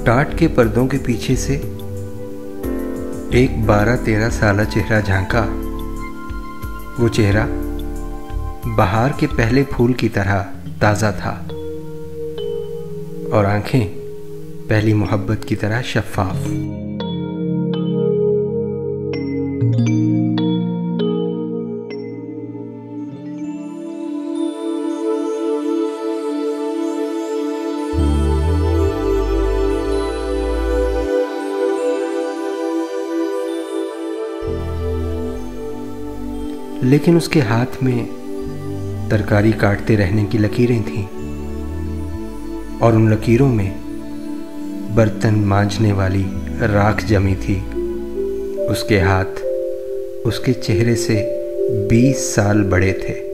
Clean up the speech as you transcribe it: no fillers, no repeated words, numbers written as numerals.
टाट के पर्दों के पीछे से एक 12-13 साला चेहरा झांका। वो चेहरा बहार के पहले फूल की तरह ताज़ा था और आंखें पहली मोहब्बत की तरह शफ़ाफ। लेकिन उसके हाथ में तरकारी काटते रहने की लकीरें थीं और उन लकीरों में बर्तन मांजने वाली राख जमी थी। उसके हाथ उसके चेहरे से 20 साल बड़े थे।